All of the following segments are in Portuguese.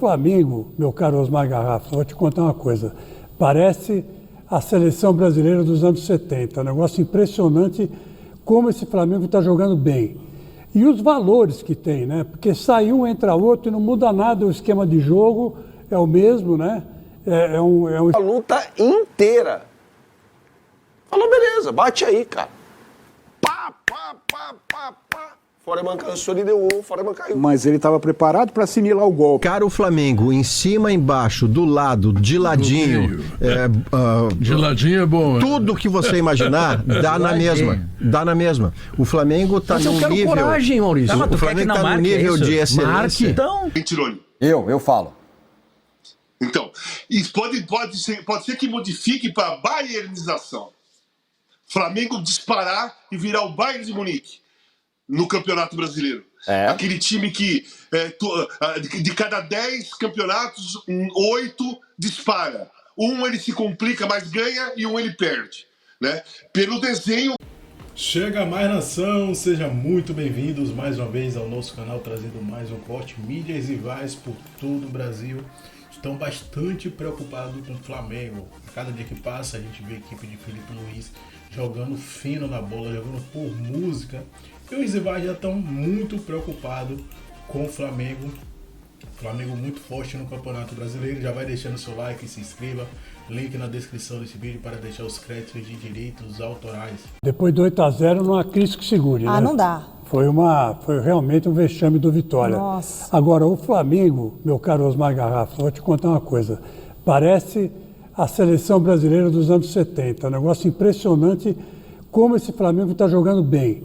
Flamengo, meu caro Osmar Garrafa, vou te contar uma coisa. Parece a seleção brasileira dos anos 70. Um negócio impressionante como esse Flamengo está jogando bem. E os valores que tem, né? Porque sai um, entra outro e não muda nada, o esquema de jogo é o mesmo, né? A luta inteira. Falou, beleza, bate aí, cara. Pá, pá, pá, pá, pá. Foreman cansou, ele deu um, Foreman caiu. Mas ele estava preparado para assimilar o golpe. Cara, o Flamengo em cima, embaixo, do lado, de ladinho. De ladinho é bom. Tudo que você imaginar, dá na mesma. Dá na mesma. O Flamengo tá num nível... coragem, Maurício. O Flamengo tá num nível de excelência. Então... Tirone. Eu falo. Então, isso pode ser que modifique para bayernização. Flamengo disparar e virar o Bayern de Munique no Campeonato Brasileiro. Aquele time que de cada 10 campeonatos, 8 dispara. Um ele se complica, mas ganha, e um ele perde, né? Pelo desenho. Chega mais nação, sejam muito bem-vindos mais uma vez ao nosso canal, trazendo mais um corte. Mídias rivais por todo o Brasil estão bastante preocupados com o Flamengo. Cada dia que passa a gente vê a equipe de Felipe Luiz jogando fino na bola, jogando por música. E os rivais já estão muito preocupados com o Flamengo. Flamengo muito forte no Campeonato Brasileiro. Já vai deixando seu like, se inscreva. Link na descrição desse vídeo para deixar os créditos de direitos autorais. Depois do 8-0 não há Cristo que segure, né? não dá. Foi realmente um vexame do Vitória. Nossa. Agora, o Flamengo, meu caro Osmar Garrafa, vou te contar uma coisa. Parece a seleção brasileira dos anos 70. Um negócio impressionante como esse Flamengo está jogando bem.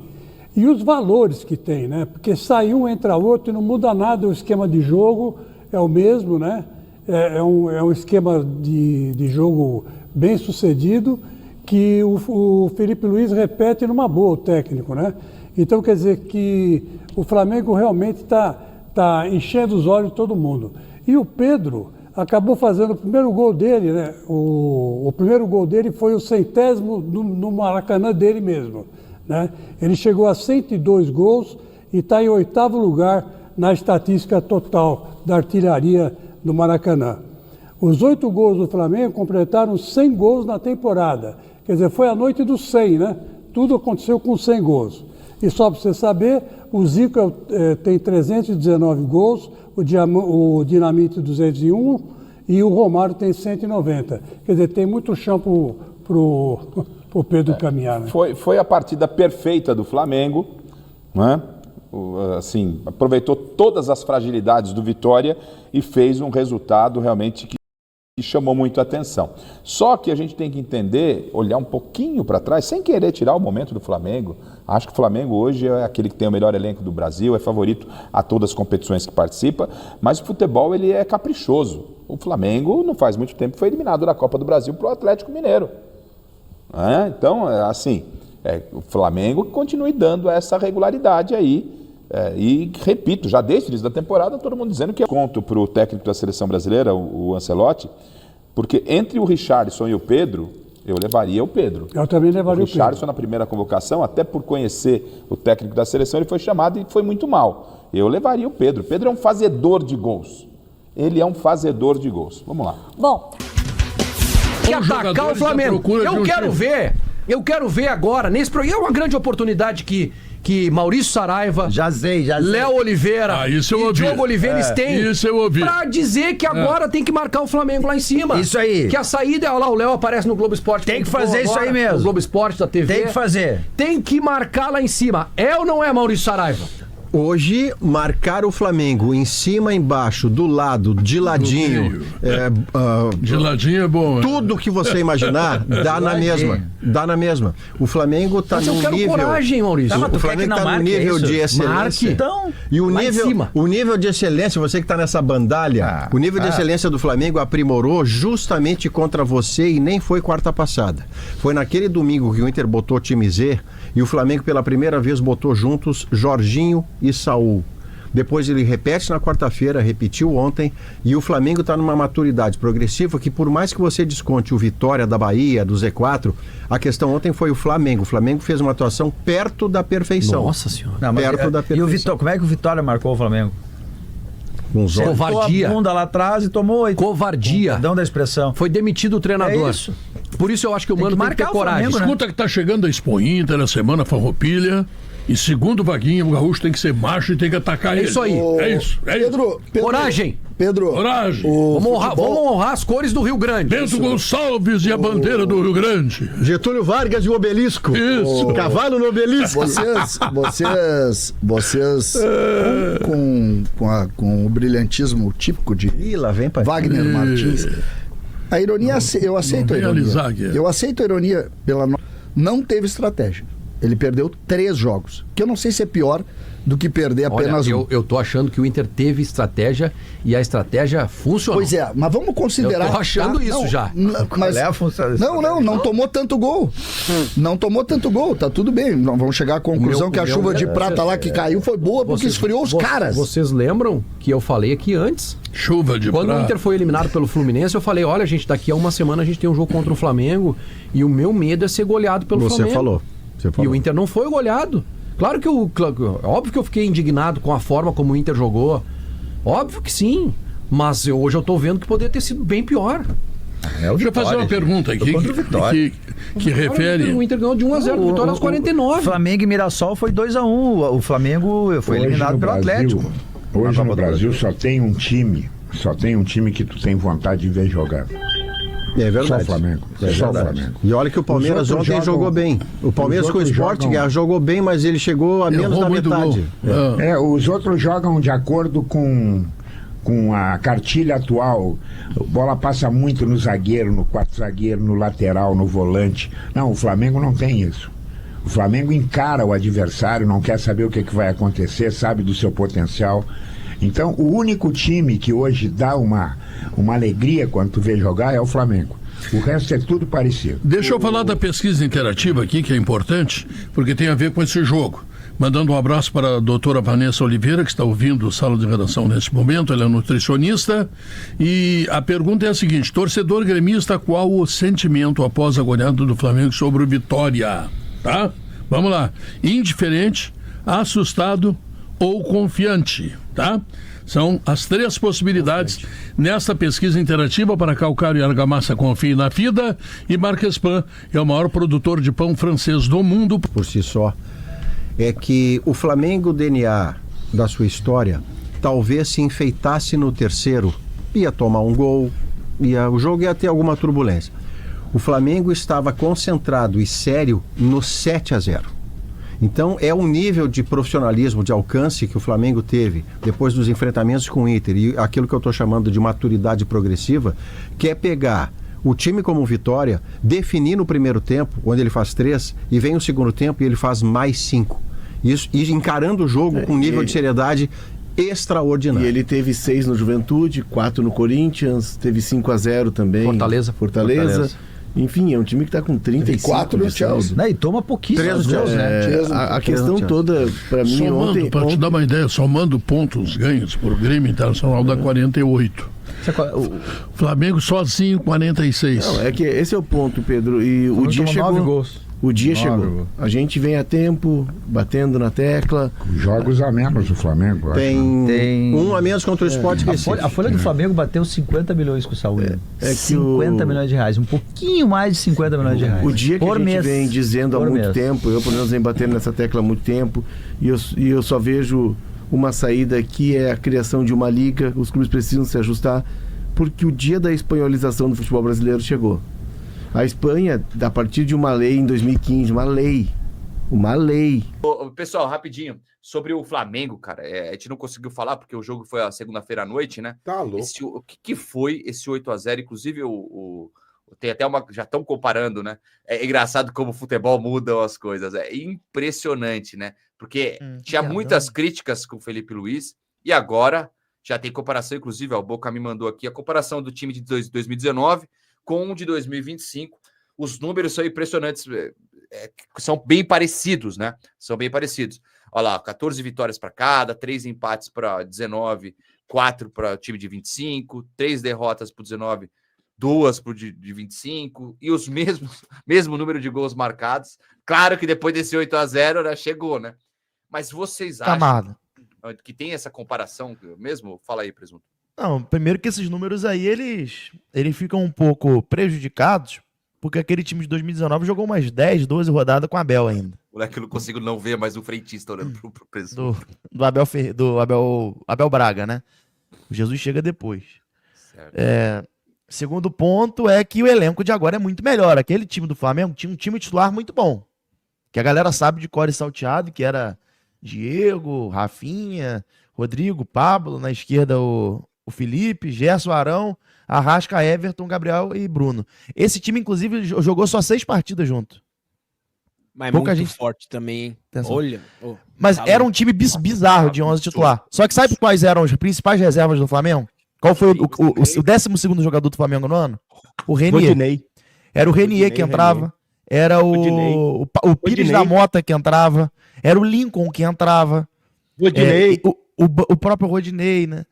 E os valores que tem, né? Porque sai um, entra outro e não muda nada, o esquema de jogo é o mesmo, né? É um esquema de jogo bem sucedido que o Felipe Luiz repete numa boa, o técnico, né? Então quer dizer que o Flamengo realmente tá enchendo os olhos de todo mundo. E o Pedro acabou fazendo o primeiro gol dele, né? O primeiro gol dele foi o 100º no Maracanã dele mesmo, né? Ele chegou a 102 gols e está em 8º lugar na estatística total da artilharia do Maracanã. Os 8 gols do Flamengo completaram 100 gols na temporada. Quer dizer, foi a noite dos 100, né? Tudo aconteceu com 100 gols. E só para você saber, o Zico tem 319 gols, o Dinamite 201 e o Romário tem 190. Quer dizer, tem muito chão pro Pedro caminhar, né? Foi a partida perfeita do Flamengo, né? Assim, aproveitou todas as fragilidades do Vitória e fez um resultado realmente que chamou muito a atenção. Só que a gente tem que entender, olhar um pouquinho para trás, sem querer tirar o momento do Flamengo. Acho que o Flamengo hoje é aquele que tem o melhor elenco do Brasil, é favorito a todas as competições que participa, mas o futebol ele é caprichoso. O Flamengo não faz muito tempo foi eliminado da Copa do Brasil para o Atlético Mineiro. Então, assim, o Flamengo continue dando essa regularidade aí. E repito, já desde o início da temporada, todo mundo dizendo que eu conto para o técnico da seleção brasileira, o Ancelotti, porque entre o Richarlison e o Pedro, eu levaria o Pedro. Eu também levaria o Pedro. O Richarlison na primeira convocação, até por conhecer o técnico da seleção, ele foi chamado e foi muito mal. Eu levaria o Pedro. O Pedro é um fazedor de gols. Ele é um fazedor de gols. Vamos lá. Bom, Que atacar o Flamengo. Eu quero ver agora, nesse programa, é uma grande oportunidade que Maurício Saraiva, já sei. Léo Oliveira isso eu e ouvi. Diogo Oliveira têm Isso eu ouvi. pra dizer que agora tem que marcar o Flamengo lá em cima. Isso aí. Que a saída, olha lá, o Léo aparece no Globo Esporte. Tem que fazer isso aí mesmo. No Globo Esporte da TV. Tem que fazer. Tem que marcar lá em cima. É ou não é, Maurício Saraiva? Hoje, marcar o Flamengo em cima, embaixo, do lado, de ladinho. De ladinho é bom. Tudo que você imaginar, dá na mesma. Dá na mesma. O Flamengo tá Mas num eu quero nível... coragem, Maurício. O Flamengo tá num nível de excelência. Então, E o lá em nível, cima. o nível de excelência, você que tá nessa bandalha, o nível de excelência do Flamengo aprimorou justamente contra você e nem foi quarta passada. Foi naquele domingo que o Inter botou time Z e o Flamengo pela primeira vez botou juntos Jorginho e Saul. Depois ele repete na quarta-feira, repetiu ontem, e o Flamengo está numa maturidade progressiva que, por mais que você desconte o Vitória da Bahia, do Z4, a questão ontem foi o Flamengo. O Flamengo fez uma atuação perto da perfeição. Nossa Senhora. Não, perto da perfeição. E o Vitória, como é que o Vitória marcou o Flamengo? Com os olhos. Covardia. A bunda lá atrás e tomou 8. Covardia. Perdão da expressão. Foi demitido o treinador. É isso. Por isso eu acho que o Mano tem que ter marcar o coragem. Flamengo, né? Escuta que tá chegando a Expo Inter, a Semana Farroupilha. E segundo Vaguinha, o gaúcho tem que ser macho e tem que atacar ele. Isso aí. É isso. Pedro, Coragem. Pedro, Coragem. Vamos honrar as cores do Rio Grande. Bento Gonçalves e a bandeira do Rio Grande. Getúlio Vargas e o obelisco. Isso. Cavalo no obelisco. vocês com o brilhantismo típico de Ih, lá vem, pai. Wagner Martins. A ironia, eu aceito a vem ironia. alisar aqui. Eu aceito a ironia não teve estratégia. Ele perdeu 3 jogos, que eu não sei se é pior do que perder apenas um. Eu tô achando que o Inter teve estratégia e a estratégia funcionou. Pois é, mas vamos considerar... Eu tô achando isso não, já. Mas, não tomou tanto gol. Não tomou tanto gol, tá tudo bem. Não, vamos chegar à conclusão que a chuva de prata lá que caiu foi boa porque esfriou os caras. Vocês lembram que eu falei aqui antes? Chuva de Quando prata. o Inter foi eliminado pelo Fluminense, eu falei, olha gente, daqui a uma semana a gente tem um jogo contra o Flamengo e o meu medo é ser goleado pelo Flamengo. Você falou. E o Inter não foi goleado. Claro que óbvio que eu fiquei indignado com a forma como o Inter jogou. Óbvio que sim. Mas hoje eu tô vendo que poderia ter sido bem pior. Deixa eu fazer uma pergunta aqui que refere... O Inter ganhou de 1-0, vitória aos 49. Flamengo e Mirassol foi 2-1. O Flamengo foi eliminado pelo Atlético. Hoje no Brasil só tem um time que tu tem vontade de ver jogar. É verdade. Só o Flamengo. Só o Flamengo. E olha que o Palmeiras ontem jogou bem. O Palmeiras com o Sport jogou bem, mas ele chegou a menos da metade. Os outros jogam de acordo com a cartilha atual. A bola passa muito no zagueiro, no quarto zagueiro, no lateral, no volante. Não, o Flamengo não tem isso. O Flamengo encara o adversário, não quer saber o que vai acontecer, sabe do seu potencial. Então, o único time que hoje dá uma alegria quando tu vê jogar é o Flamengo. O resto é tudo parecido. Deixa eu falar da pesquisa interativa aqui, que é importante, porque tem a ver com esse jogo. Mandando um abraço para a doutora Vanessa Oliveira, que está ouvindo o Sala de Redação nesse momento. Ela é nutricionista. E a pergunta é a seguinte: torcedor gremista, qual o sentimento após a goleada do Flamengo sobre o Vitória? Tá? Vamos lá. Indiferente, assustado ou confiante, tá? São as 3 possibilidades nesta pesquisa interativa para Calcário e Argamassa Confie na FIDA, e Marquespan é o maior produtor de pão francês do mundo. Por si só, é que o Flamengo DNA da sua história talvez se enfeitasse no terceiro, ia tomar um gol, o jogo ia ter alguma turbulência. O Flamengo estava concentrado e sério no 7-0. Então é um nível de profissionalismo, de alcance que o Flamengo teve depois dos enfrentamentos com o Inter e aquilo que eu estou chamando de maturidade progressiva, que é pegar o time como Vitória, definir no primeiro tempo, onde ele faz 3, e vem o segundo tempo e ele faz mais 5. Isso, e encarando o jogo com um nível de seriedade extraordinário. E ele teve 6 no Juventude, 4 no Corinthians, teve 5-0 também. Fortaleza. Enfim, é um time que está com 35. 4 no Chelsea. E toma pouquíssimos gols, né? A questão toda, para mim, ontem... Para te dar uma ideia, somando pontos ganhos por Grêmio Internacional dá 48. O Flamengo sozinho 46. Não, é que esse é o ponto, Pedro. E o dia chegou. 9 gols. O dia chegou. A gente vem a tempo, batendo na tecla. Jogos a menos do Flamengo. Tem um a menos contra o Sport Recife. A folha do Flamengo bateu 50 milhões com o Saúde. 50 milhões de reais. Um pouquinho mais de 50 milhões de reais. O dia que a gente vem dizendo há muito tempo, eu pelo menos venho batendo nessa tecla há muito tempo, e eu só vejo uma saída que é a criação de uma liga. Os clubes precisam se ajustar, porque o dia da espanholização do futebol brasileiro chegou. A Espanha, a partir de uma lei em 2015, uma lei. Pessoal, rapidinho, sobre o Flamengo, cara, a gente não conseguiu falar porque o jogo foi a segunda-feira à noite, né? Tá louco. O que foi esse 8-0? Inclusive, tem até já estão comparando, né? É engraçado como o futebol muda as coisas. É impressionante, né? Porque tinha muitas críticas com o Felipe Luiz e agora já tem comparação, inclusive, o Boca me mandou aqui a comparação do time de 2019 com o de 2025. Os números são impressionantes, são bem parecidos, né? São bem parecidos. Olha lá, 14 vitórias para cada, 3 empates para 19, 4 para o time de 25, 3 derrotas para o 19, 2 para o de 25, e os mesmo número de gols marcados. Claro que depois desse 8-0 já chegou, né? Mas vocês acham... que tem essa comparação mesmo? Fala aí, Presunto. Não, primeiro que esses números aí, eles ficam um pouco prejudicados, porque aquele time de 2019 jogou umas 10, 12 rodadas com o Abel ainda. Moleque, eu não consigo não ver mais o frentista olhando pro Presunto. Do Abel Braga, né? O Jesus chega depois. Certo. Segundo ponto é que o elenco de agora é muito melhor. Aquele time do Flamengo tinha um time titular muito bom. Que a galera sabe de cor e salteado, que era Diego, Rafinha, Rodrigo, Pablo, na esquerda o Felipe, Gerson, Arão, Arrasca, Everton, Gabriel e Bruno. Esse time, inclusive, jogou só 6 partidas junto. Mas pouca muito gente forte também, hein? Olha. Mas era um time bizarro de 11 titular. Só que sabe quais eram as principais reservas do Flamengo? Qual foi o 12º jogador do Flamengo no ano? O Renier. Era o Renier que entrava. Era o Pires da Mota que entrava. Era o Lincoln que entrava. O próprio Rodinei, né?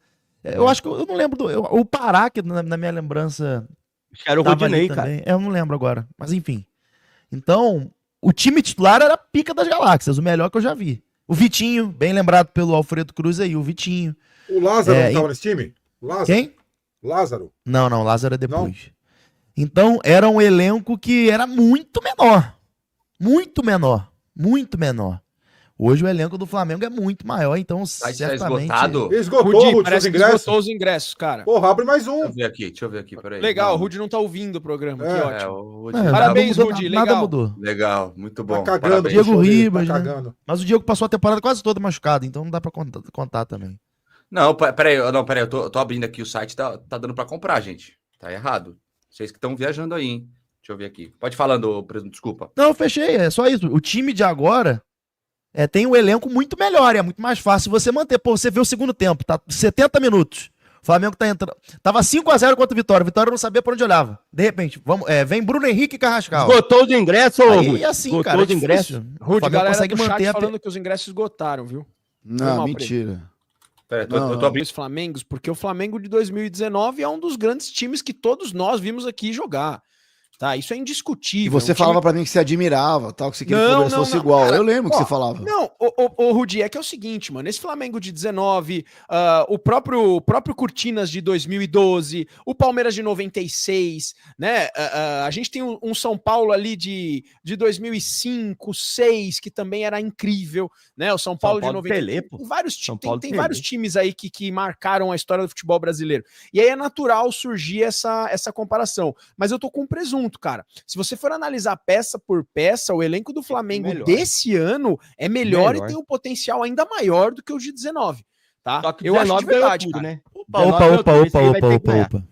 Eu acho que eu não lembro o Pará, que na minha lembrança. Acho que era o Rodinei, cara. Eu não lembro agora. Mas enfim. Então, o time titular era a pica das galáxias, o melhor que eu já vi. O Vitinho, bem lembrado pelo Alfredo Cruz aí, o Vitinho. O Lázaro não estava nesse time? Lázaro. Quem? Lázaro. Não, Lázaro é depois. Não. Então, era um elenco que era muito menor. Muito menor. Muito menor. Hoje o elenco do Flamengo é muito maior, então certamente... esgotado? Esgotou, Rudy, parece que esgotou os ingressos, cara. Porra, abre mais um. Deixa eu ver aqui, peraí. Legal, o Rudy não tá ouvindo o programa, que ótimo. Parabéns, Rudy, legal. Nada mudou. Legal, muito bom. Tá cagando, Diego Ribas, tá né? Mas o Diego passou a temporada quase toda machucado, então não dá pra contar também. Não, peraí, eu tô abrindo aqui o site, tá dando pra comprar, gente. Tá errado. Vocês que estão viajando aí, hein? Deixa eu ver aqui. Pode falando, Presunto, desculpa. Não, eu fechei, é só isso. O time de agora tem um elenco muito melhor, é muito mais fácil você manter. Pô, você vê o segundo tempo, tá 70 minutos. O Flamengo tá entrando. Tava 5-0 contra o Vitória. O Vitória não sabia por onde olhava. De repente, vem Bruno Henrique e Carrascal. Esgotou os ingressos, Rudy. Assim, esgotou, cara, os ingressos. Rudy, galera consegue do manter chat falando que os ingressos esgotaram, viu? Não, mentira. Pera, eu tô abrindo os Flamengos, porque o Flamengo de 2019 é um dos grandes times que todos nós vimos aqui jogar. Tá, isso é indiscutível. E você falava pra mim que você admirava, tal, que você queria que o Palmeiras fosse igual. Cara, eu lembro que você falava. Não, o Rudi, é que é o seguinte, mano. Esse Flamengo de 19, o próprio Cortinas de 2012, o Palmeiras de 96, né? A gente tem um São Paulo ali de 2005, 2006, que também era incrível, né? O São Paulo de 90. Pelé, pô. Tem vários times aí que marcaram a história do futebol brasileiro. E aí é natural surgir essa comparação. Mas eu tô com um presunto, cara. Se você for analisar peça por peça, o elenco do Flamengo desse ano é melhor e tem um potencial ainda maior do que o de 19, tá? Só que eu acho de verdade, tudo, cara. né? Opa.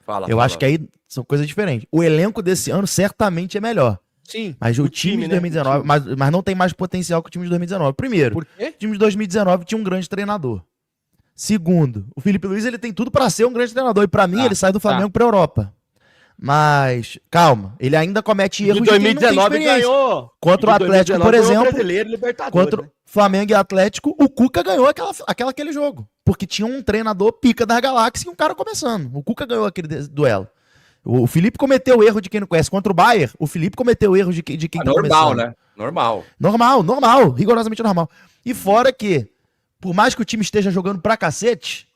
Fala. Eu acho que aí são coisas diferentes. O elenco desse ano certamente é melhor. Sim. Mas o time de 2019, mas não tem mais potencial que o time de 2019. Primeiro, por quê? O time de 2019 tinha um grande treinador. Segundo, o Felipe Luiz ele tem tudo para ser um grande treinador e para mim ele sai do Flamengo para Europa. Mas, calma, ele ainda comete erros de 2019 ganhou. Contra o Atlético, por exemplo, contra né? Flamengo e Atlético, o Cuca ganhou aquele jogo. Porque tinha um treinador pica da galáxia e um cara começando. O Cuca ganhou aquele duelo. O Felipe cometeu o erro de quem não conhece. Contra o Bayern, o Felipe cometeu o erro de quem tá normal, começando. Né? Normal, rigorosamente normal. E fora que, por mais que o time esteja jogando pra cacete,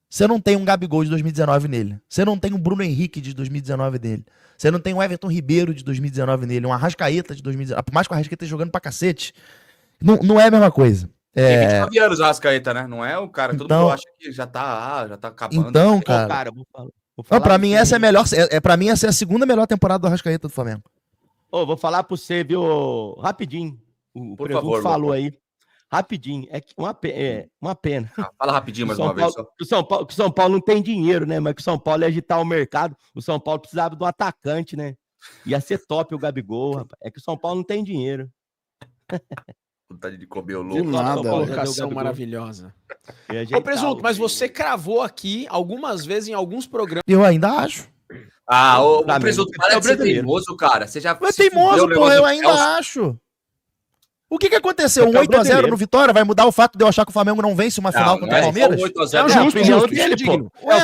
você não tem um Gabigol de 2019 nele. Você não tem um Bruno Henrique de 2019 dele. Você não tem um Everton Ribeiro de 2019 nele. Um Arrascaeta de 2019. Por mais que o Arrascaeta esteja jogando pra cacete, não é a mesma coisa. Tem 29 anos o Arrascaeta, né? Não é o cara. Todo mundo acha que já tá acabando. Então, cara... Não, pra mim essa é a melhor. Pra mim essa é a segunda melhor temporada do Arrascaeta do Flamengo. Vou falar pra você, viu? Rapidinho. O Presunto falou aí. Rapidinho. É uma pena. Fala rapidinho mais uma vez. Que o São Paulo não tem dinheiro, né? Mas que o São Paulo ia agitar o mercado. O São Paulo precisava de um atacante, né? Ia ser top o Gabigol, rapaz. É que o São Paulo não tem dinheiro. Vontade de comer o louco. Nada, colocação maravilhosa. Ô, Presunto, mas você cravou aqui algumas vezes em alguns programas. Eu ainda acho. O Presunto, para de ser teimoso, cara. Você já é teimoso, porra, eu ainda acho. O que aconteceu? Um 8x0 no Vitória vai mudar o fato de eu achar que o Flamengo não vence uma final contra o Palmeiras? Não, justo.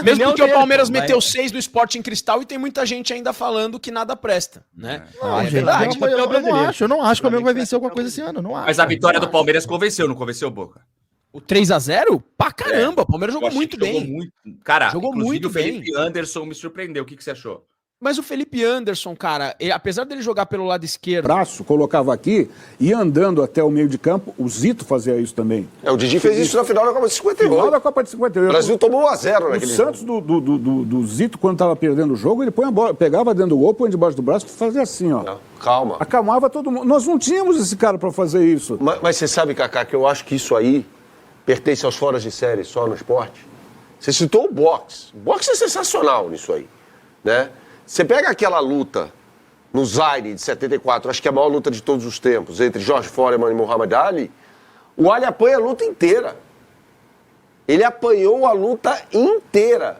Mesmo porque o Palmeiras meteu 6 no Sporting Cristal e tem muita gente ainda falando que nada presta, né? É verdade. Eu não acho que o Flamengo vai vencer alguma coisa esse ano, não acho. Mas a vitória do Palmeiras convenceu, não convenceu, Boca? O 3-0? Pra caramba, o Palmeiras jogou muito bem. Cara, jogou muito o Felipe Anderson me surpreendeu. O que você achou? Mas o Felipe Anderson, cara, apesar dele jogar pelo lado esquerdo... Braço, colocava aqui, ia andando até o meio de campo, o Zito fazia isso também. O Didi fez isso na final da Copa de 58. Final da Copa de 58. O Brasil tomou 1-0 naquele jogo. O Santos do Zito, quando estava perdendo o jogo, ele põe a bola, pegava dentro do gol, põe debaixo do braço e fazia assim, ó. Calma. Acalmava todo mundo. Nós não tínhamos esse cara para fazer isso. Mas você sabe, Kaká, que eu acho que isso aí pertence aos foras de série só no esporte. Você citou o boxe. O boxe é sensacional nisso aí, né? Você pega aquela luta no Zaire de 74, acho que é a maior luta de todos os tempos, entre George Foreman e Muhammad Ali, o Ali apanha a luta inteira. Ele apanhou a luta inteira.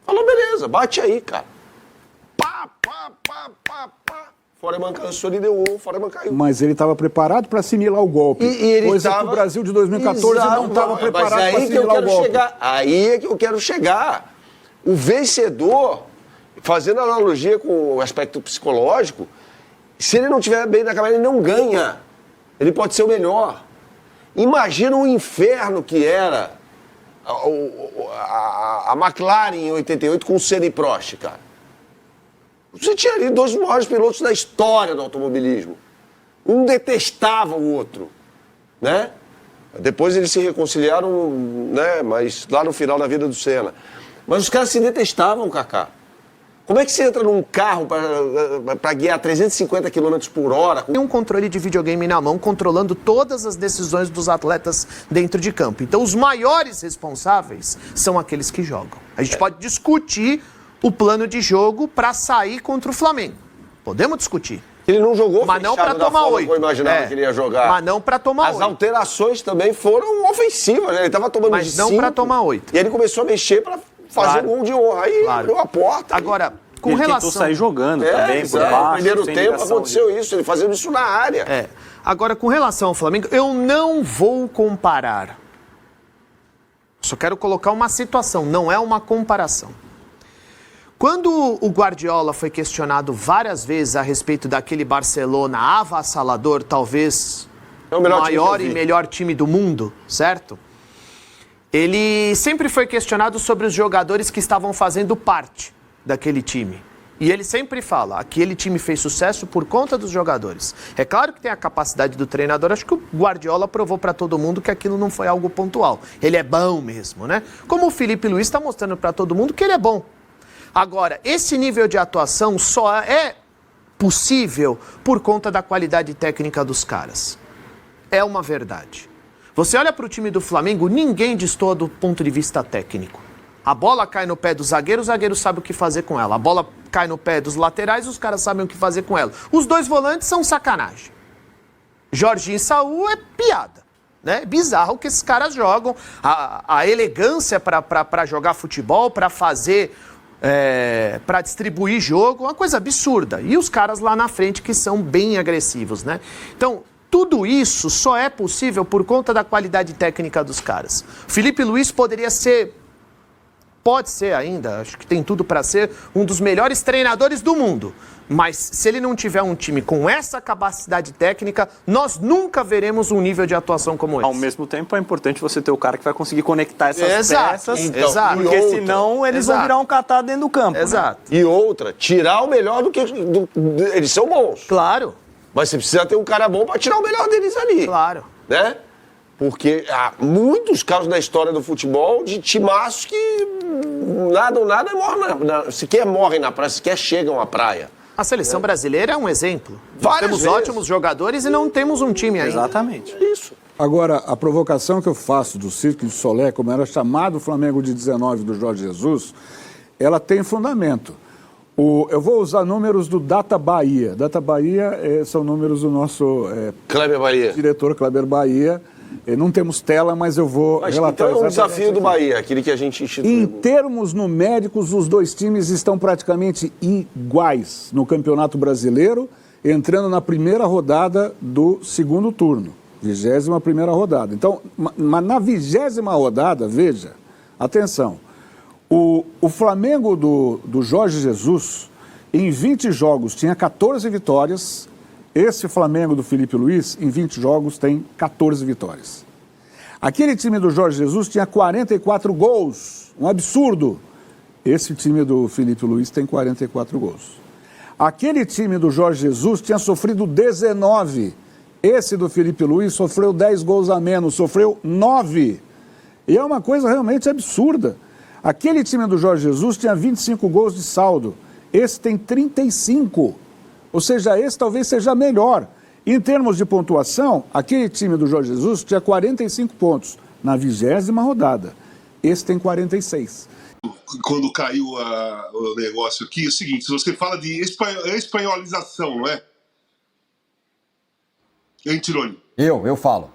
Falou, beleza, bate aí, cara. Pá. Foreman cansou, ele deu um, Foreman caiu. Mas ele estava preparado para assimilar o golpe. Coisa que o Brasil de 2014 não estava preparado para assimilar o golpe. Aí é que eu quero chegar. O vencedor... Fazendo analogia com o aspecto psicológico, se ele não estiver bem na cabeça, ele não ganha. Ele pode ser o melhor. Imagina o inferno que era a McLaren em 88 com o Senna e Prost, cara. Você tinha ali 2 dos maiores pilotos da história do automobilismo. Um detestava o outro, né? Depois eles se reconciliaram, né? Mas lá no final da vida do Senna. Mas os caras se detestavam, Kaká. Como é que você entra num carro para guiar 350 km por hora? Tem um controle de videogame na mão, controlando todas as decisões dos atletas dentro de campo. Então, os maiores responsáveis são aqueles que jogam. A gente pode discutir o plano de jogo para sair contra o Flamengo. Podemos discutir. Ele não jogou mas não para tomar 8. Eu imaginava que ele ia jogar. Mas não para tomar 8. As alterações também foram ofensivas, né? Ele estava tomando mas de não 5, para tomar 8. E ele começou a mexer para fazer um gol de honra. Aí abriu a porta. Agora, com ele relação... tentou sair jogando também, por baixo. No primeiro tempo aconteceu isso, ele fazendo isso na área. Agora, com relação ao Flamengo, eu não vou comparar. Só quero colocar uma situação, não é uma comparação. Quando o Guardiola foi questionado várias vezes a respeito daquele Barcelona avassalador, talvez o maior e melhor time do mundo, certo? Ele sempre foi questionado sobre os jogadores que estavam fazendo parte daquele time. E ele sempre fala, aquele time fez sucesso por conta dos jogadores. É claro que tem a capacidade do treinador, acho que o Guardiola provou para todo mundo que aquilo não foi algo pontual. Ele é bom mesmo, né? Como o Felipe Luiz está mostrando para todo mundo que ele é bom. Agora, esse nível de atuação só é possível por conta da qualidade técnica dos caras. É uma verdade. Você olha para o time do Flamengo, ninguém destoa do ponto de vista técnico. A bola cai no pé do zagueiro, o zagueiro sabe o que fazer com ela. A bola cai no pé dos laterais, os caras sabem o que fazer com ela. Os 2 volantes são sacanagem. Jorginho e Saúl é piada. Né? É bizarro que esses caras jogam. A elegância para jogar futebol, para fazer... para distribuir jogo, uma coisa absurda. E os caras lá na frente que são bem agressivos, né? Então, tudo isso só é possível por conta da qualidade técnica dos caras. Felipe Luiz poderia ser, pode ser ainda, acho que tem tudo para ser um dos melhores treinadores do mundo. Mas se ele não tiver um time com essa capacidade técnica, nós nunca veremos um nível de atuação como esse. Ao mesmo tempo, é importante você ter o cara que vai conseguir conectar essas peças, então, porque senão eles vão virar um catado dentro do campo. Exato. Né? E outra, tirar o melhor do que... eles são bons. Claro. Mas você precisa ter um cara bom para tirar o melhor deles ali. Claro. Né? Porque há muitos casos na história do futebol de timaços que nada morrem sequer morrem na praia, sequer chegam à praia. A seleção brasileira é um exemplo. Várias temos ótimos jogadores e não temos um time ainda. Exatamente. Isso. Agora, a provocação que eu faço do Cirque de Solé, como era chamado o Flamengo de 19 do Jorge Jesus, ela tem fundamento. Eu vou usar números do Data Bahia. Data Bahia são números do nosso Kleber Bahia. Diretor Kleber Bahia. Não temos tela, mas eu vou relatar então é um desafio do Bahia, aquele que a gente instituiu. Em termos numéricos, os 2 times estão praticamente iguais no Campeonato Brasileiro, entrando na primeira rodada do segundo turno, 21ª rodada. Então, mas na 20ª rodada, veja, atenção, o Flamengo do Jorge Jesus, em 20 jogos, tinha 14 vitórias. Esse Flamengo do Felipe Luiz, em 20 jogos, tem 14 vitórias. Aquele time do Jorge Jesus tinha 44 gols, um absurdo. Esse time do Felipe Luiz tem 44 gols. Aquele time do Jorge Jesus tinha sofrido 19. Esse do Felipe Luiz sofreu 10 gols a menos, sofreu 9. E é uma coisa realmente absurda. Aquele time do Jorge Jesus tinha 25 gols de saldo. Esse tem 35. Ou seja, esse talvez seja melhor. Em termos de pontuação, aquele time do Jorge Jesus tinha 45 pontos na 20ª rodada. Esse tem 46. Quando caiu o negócio aqui, é o seguinte, você fala de espanholização, não é? Hein, Tironi? Eu falo.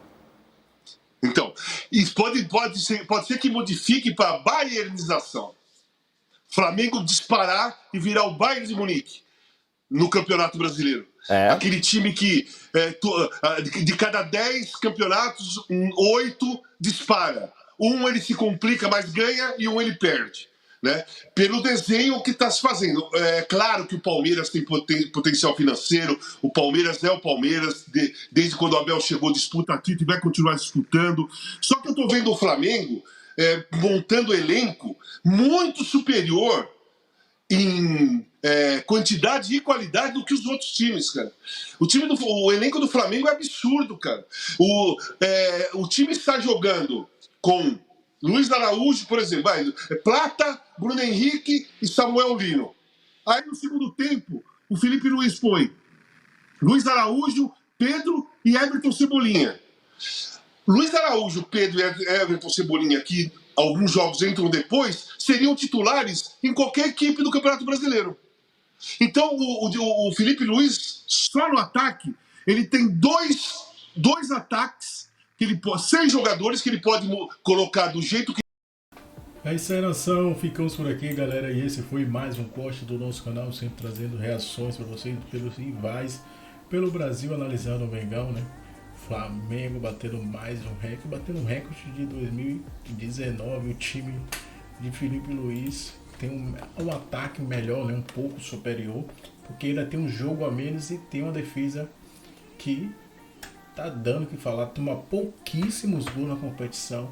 Então, isso pode ser que modifique para bayernização. Flamengo disparar e virar o Bayern de Munique no Campeonato Brasileiro. Aquele time que de cada 10 campeonatos, 8 dispara. Um ele se complica, mas ganha, e um ele perde. Né? Pelo desenho que está se fazendo. É claro que o Palmeiras tem potencial financeiro, o Palmeiras é o Palmeiras, desde quando o Abel chegou, disputa título e vai continuar disputando. Só que eu estou vendo o Flamengo montando elenco muito superior em quantidade e qualidade do que os outros times, cara. O elenco do Flamengo é absurdo, cara. O time está jogando com Luiz Araújo, por exemplo, Plata, Bruno Henrique e Samuel Lino. Aí no segundo tempo, o Felipe Luiz põe Luiz Araújo, Pedro e Everton Cebolinha. Luiz Araújo, Pedro e Everton Cebolinha, que alguns jogos entram depois, seriam titulares em qualquer equipe do Campeonato Brasileiro. Então o Felipe Luiz, só no ataque, ele tem dois ataques, 6 jogadores que ele pode colocar do jeito que... É isso aí, nação. Ficamos por aqui, galera. E esse foi mais um corte do nosso canal, sempre trazendo reações para vocês pelos rivais, pelo Brasil, analisando o Mengão, né? Flamengo batendo mais um recorde, batendo um recorde de 2019. O time de Felipe Luiz tem um ataque melhor, né? Um pouco superior, porque ainda tem um jogo a menos e tem uma defesa que tá dando o que falar. Toma pouquíssimos gols na competição.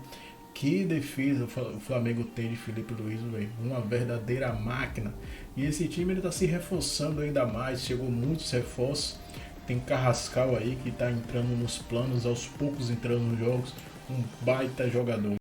Que defesa o Flamengo tem de Felipe Luiz, véio. Uma verdadeira máquina. E esse time ele tá se reforçando ainda mais. Chegou muitos reforços. Tem Carrascal aí que tá entrando nos planos, aos poucos entrando nos jogos. Um baita jogador.